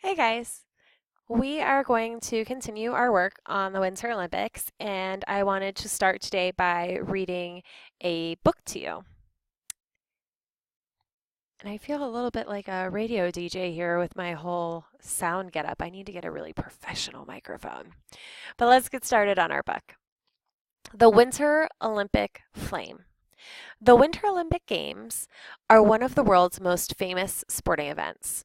Hey guys, we are going to continue our work on the Winter Olympics, and I wanted to start today by reading a book to you. And I feel a little bit like a radio DJ here with my whole sound getup. I need to get a really professional microphone. But let's get started on our book. The Winter Olympic Flame. The Winter Olympic Games are one of the world's most famous sporting events.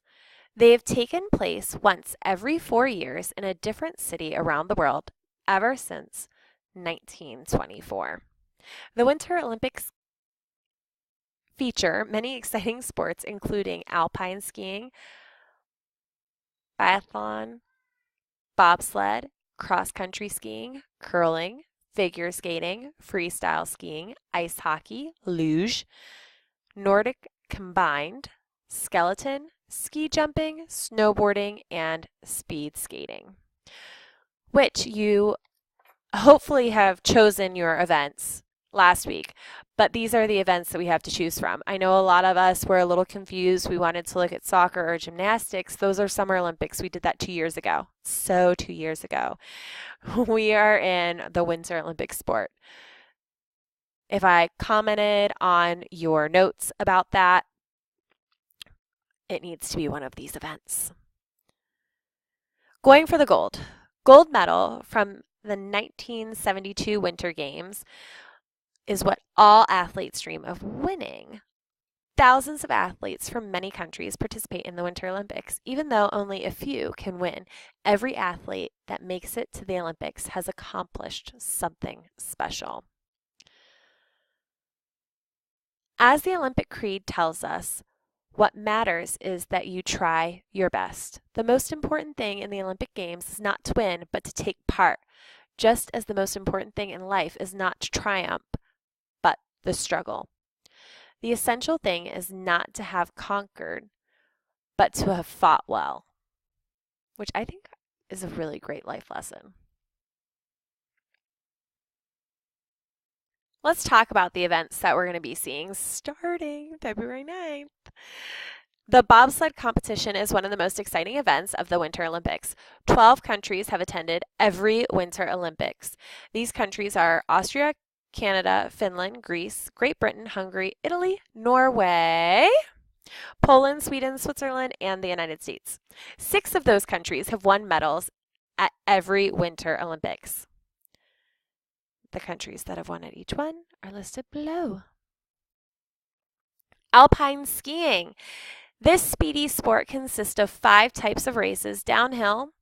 They have taken place once every 4 years in a different city around the world ever since 1924. The Winter Olympics feature many exciting sports, including alpine skiing, biathlon, bobsled, cross country skiing, curling, figure skating, freestyle skiing, ice hockey, luge, Nordic combined, skeleton, ski jumping, snowboarding, and speed skating, which you hopefully have chosen your events last week. But these are the events that we have to choose from. I know a lot of us were a little confused. We wanted to look at soccer or gymnastics. Those are Summer Olympics. We did that 2 years ago. So 2 years ago. We are in the Winter Olympic sport. If I commented on your notes about that, it needs to be one of these events. Going for the gold. Gold medal from the 1972 Winter Games is what all athletes dream of winning. Thousands of athletes from many countries participate in the Winter Olympics, even though only a few can win. Every athlete that makes it to the Olympics has accomplished something special. As the Olympic Creed tells us, what matters is that you try your best. The most important thing in the Olympic Games is not to win, but to take part, just as the most important thing in life is not to triumph, but the struggle. The essential thing is not to have conquered, but to have fought well, which I think is a really great life lesson. Let's talk about the events that we're going to be seeing starting February 9th. The bobsled competition is one of the most exciting events of the Winter Olympics. 12 countries have attended every Winter Olympics. These countries are Austria, Canada, Finland, Greece, Great Britain, Hungary, Italy, Norway, Poland, Sweden, Switzerland, and the United States. 6 of those countries have won medals at every Winter Olympics. The countries that have won at each one are listed below. Alpine skiing. This speedy sport consists of 5 types of races: downhill,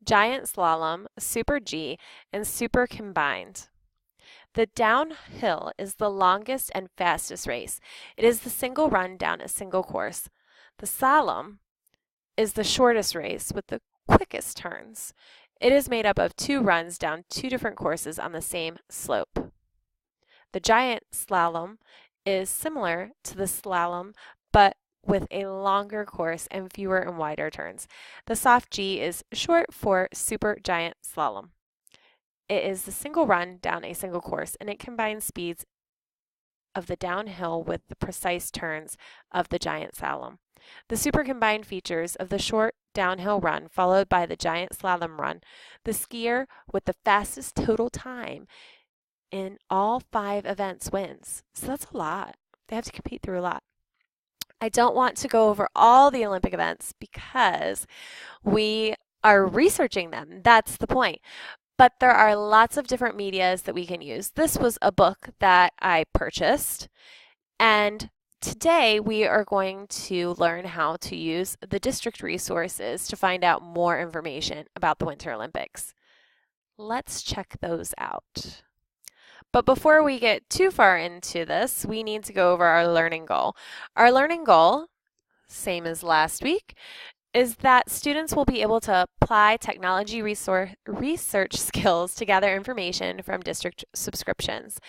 giant slalom, super G, and super combined. The downhill is the longest and fastest race. It is the single run down a single course. The slalom is the shortest race with the quickest turns. It is made up of 2 runs down 2 different courses on the same slope. The giant slalom is similar to the slalom, but with a longer course and fewer and wider turns. The soft G is short for super giant slalom. It is the single run down a single course, and it combines speeds of the downhill with the precise turns of the giant slalom. The super combined features of the short downhill run followed by the giant slalom run. The skier with the fastest total time in all 5 events wins. So that's a lot. They have to compete through a lot. I don't want to go over all the Olympic events because we are researching them. That's the point. But there are lots of different medias that we can use. This was a book that I purchased, and today we are going to learn how to use the district resources to find out more information about the Winter Olympics. Let's check those out. But before we get too far into this, we need to go over our learning goal. Our learning goal, same as last week, is that students will be able to apply technology research skills to gather information from district subscriptions.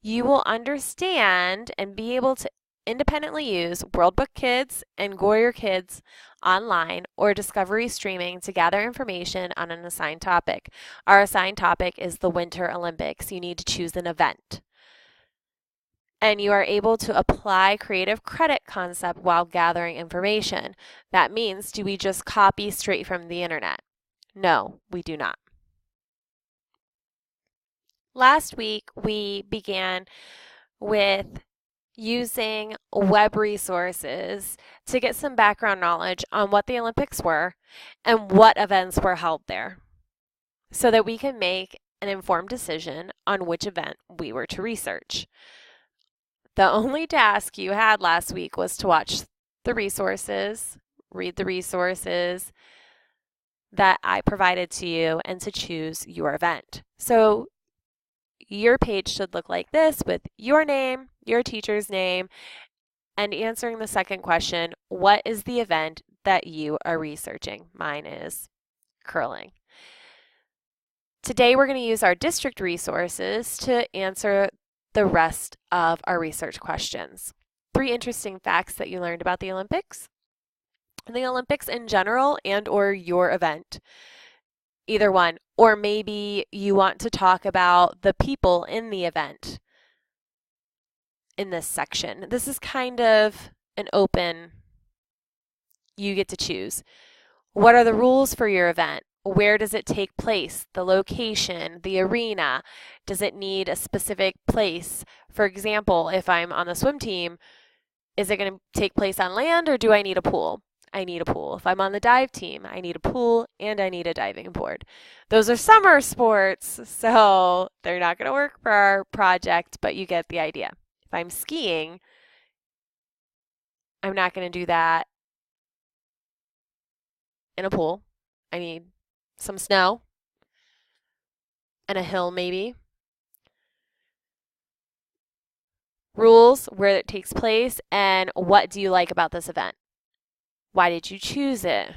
You will understand and be able to independently use World Book Kids and Goyer Kids online or Discovery streaming to gather information on an assigned topic. Our assigned topic is the Winter Olympics. You need to choose an event. and you are able to apply creative credit concept while gathering information. That means, do we just copy straight from the internet? No, we do not. Last week, we began with using web resources to get some background knowledge on what the Olympics were and what events were held there, so that we can make an informed decision on which event we were to research. The only task you had last week was to watch the resources, read the resources that I provided to you, and to choose your event. So your page should look like this, with your name, your teacher's name, and answering the second question, what is the event that you are researching? Mine is curling. Today we're going to use our district resources to answer the rest of our research questions. 3 interesting facts that you learned about the Olympics. The Olympics in general and or your event. Either one. Or maybe you want to talk about the people in the event in this section. This is kind of an open, you get to choose. What are the rules for your event? Where does it take place? The location, the arena. Does it need a specific place? For example, if I'm on the swim team, is it going to take place on land, or do I need a pool? I need a pool. If I'm on the dive team, I need a pool and I need a diving board. Those are summer sports, so they're not going to work for our project, but you get the idea. If I'm skiing, I'm not going to do that in a pool. I need some snow and a hill maybe. Rules, where it takes place, and what do you like about this event? Why did you choose it?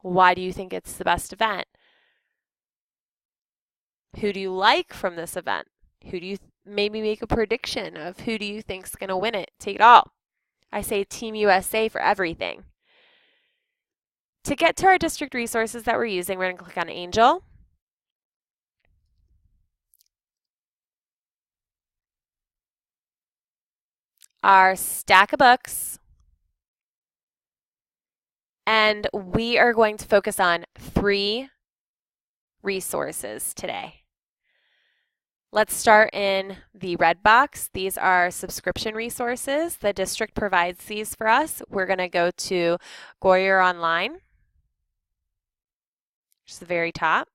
Why do you think it's the best event? Who do you like from this event? Who do you maybe make a prediction of who do you think's going to win it? Take it all. I say Team USA for everything. To get to our district resources that we're using, we're going to click on Angel. Our stack of books. And we are going to focus on 3 resources today. Let's start in the red box. These are subscription resources. The district provides these for us. We're going to go to Goyer Online, which is the very top.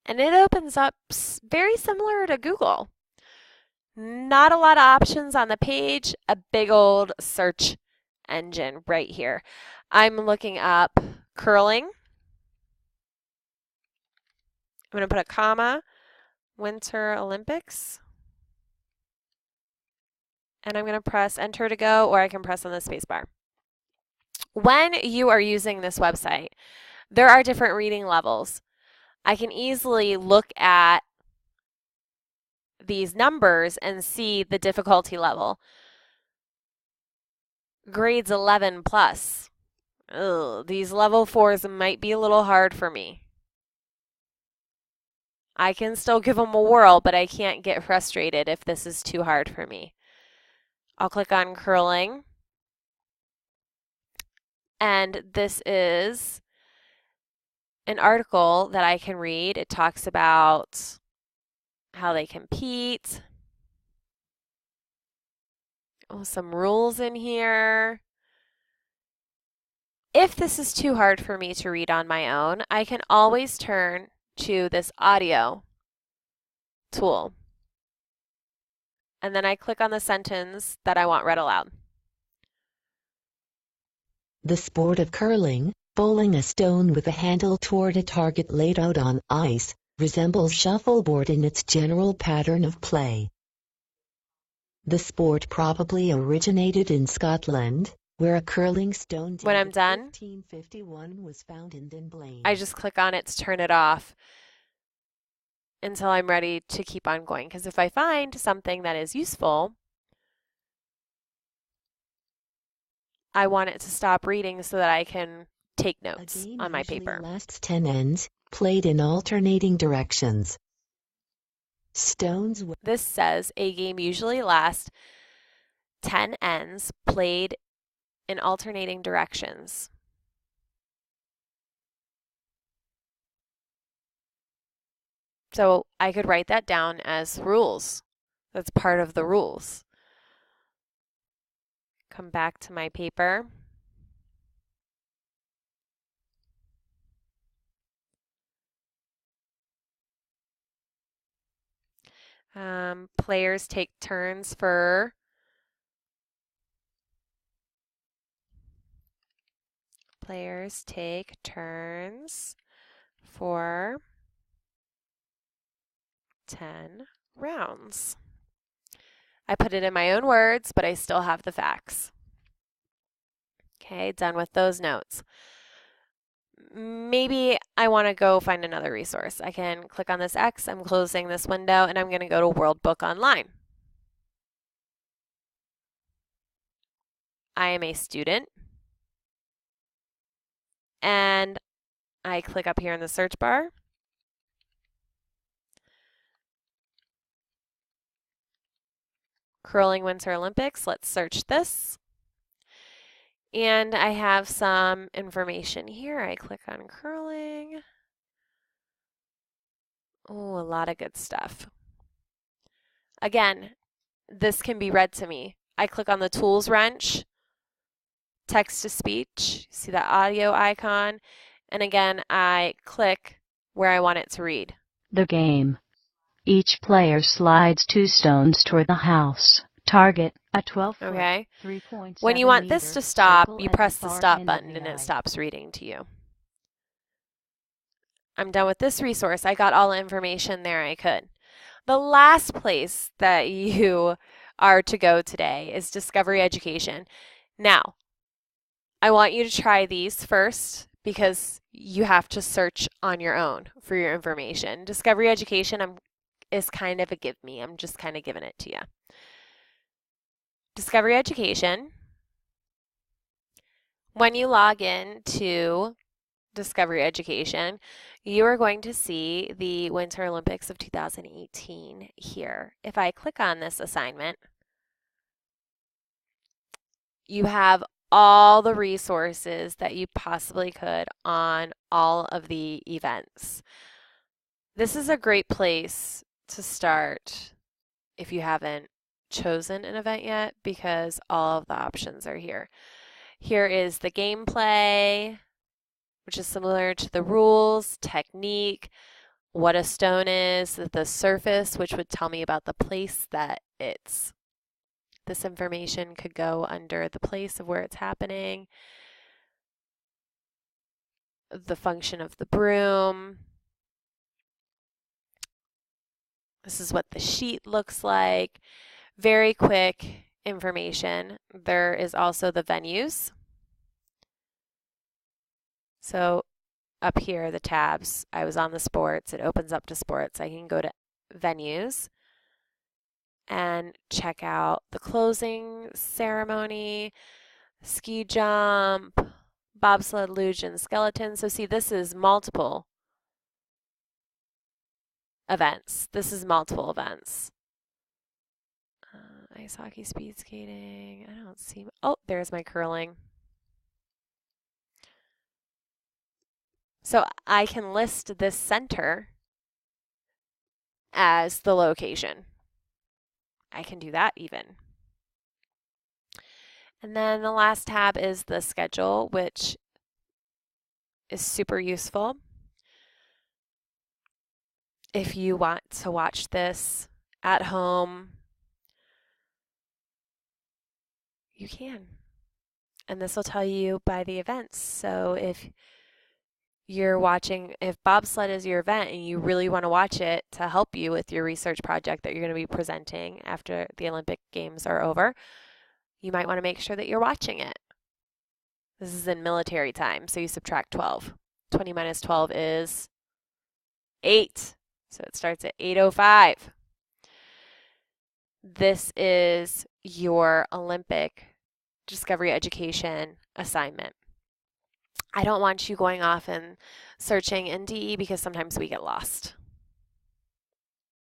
And it opens up very similar to Google. Not a lot of options on the page, a big old search engine right here. I'm looking up curling. I'm going to put a comma, Winter Olympics. And I'm going to press enter to go, or I can press on the space bar. When you are using this website, there are different reading levels. I can easily look at these numbers and see the difficulty level. Grades 11 plus. Ugh, these level 4s might be a little hard for me. I can still give them a whirl, but I can't get frustrated if this is too hard for me. I'll click on curling. And this is an article that I can read. It talks about how they compete. Oh, some rules in here. If this is too hard for me to read on my own, I can always turn to this audio tool. And then I click on the sentence that I want read aloud. The sport of curling, bowling a stone with a handle toward a target laid out on ice, resembles shuffleboard in its general pattern of play. The sport probably originated in Scotland, where a curling stone When I'm done, 1551 was found in Dunblane. I just click on it to turn it off until I'm ready to keep on going. Because if I find something that is useful, I want it to stop reading so that I can take notes on my paper. Lasts 10 ends, played in alternating directions. Stones. This says a game usually lasts 10 ends played in alternating directions. So I could write that down as rules. That's part of the rules. Come back to my paper. Players take turns for Players take turns for 10 rounds. I put it in my own words, but I still have the facts. Okay, done with those notes. Maybe I want to go find another resource. I can click on this X, I'm closing this window, and I'm going to go to World Book Online. I am a student, and I click up here in the search bar. Curling Winter Olympics, let's search this. And I have some information here. I click on curling. Oh, a lot of good stuff. Again, this can be read to me. I click on the tools wrench, text to speech, see that audio icon, and again, I click where I want it to read. The game. Each player slides 2 stones toward the house. Target a 12-foot, Okay. 3.7 When you want this to stop, you press the stop button and it eye. stops reading to you. I'm done with this resource. I got all the information there I could. The last place that you are to go today is Discovery Education. Now, I want you to try these first because you have to search on your own for your information. Discovery Education is kind of a give me. I'm just kind of giving it to you. Discovery Education, when you log in to Discovery Education, you are going to see the Winter Olympics of 2018 here. If I click on this assignment, you have all the resources that you possibly could on all of the events. This is a great place to start if you haven't chosen an event yet because all of the options are here. Here is the gameplay, which is similar to the rules, technique, what a stone is, the surface, which would tell me about the place that it's. This information could go under the place of where it's happening, the function of the broom. This is what the sheet looks like. Very quick information. There is also the venues. So up here, the tabs, I was on the sports. It opens up to sports. I can go to venues and check out the closing ceremony, ski jump, bobsled, luge, and skeleton. So see, this is multiple events. This is multiple events. Ice hockey, speed skating. I don't see. Oh, there's my curling. So I can list this center as the location. I can do that even. And then the last tab is the schedule, which is super useful. If you want to watch this at home, you can. And this will tell you by the events. So if you're watching, if bobsled is your event and you really want to watch it to help you with your research project that you're going to be presenting after the Olympic Games are over, you might want to make sure that you're watching it. This is in military time, so you subtract 12. 20 minus 12 is 8. So it starts at 8:05. This is your Olympic Discovery Education assignment. I don't want you going off and searching in DE because sometimes we get lost.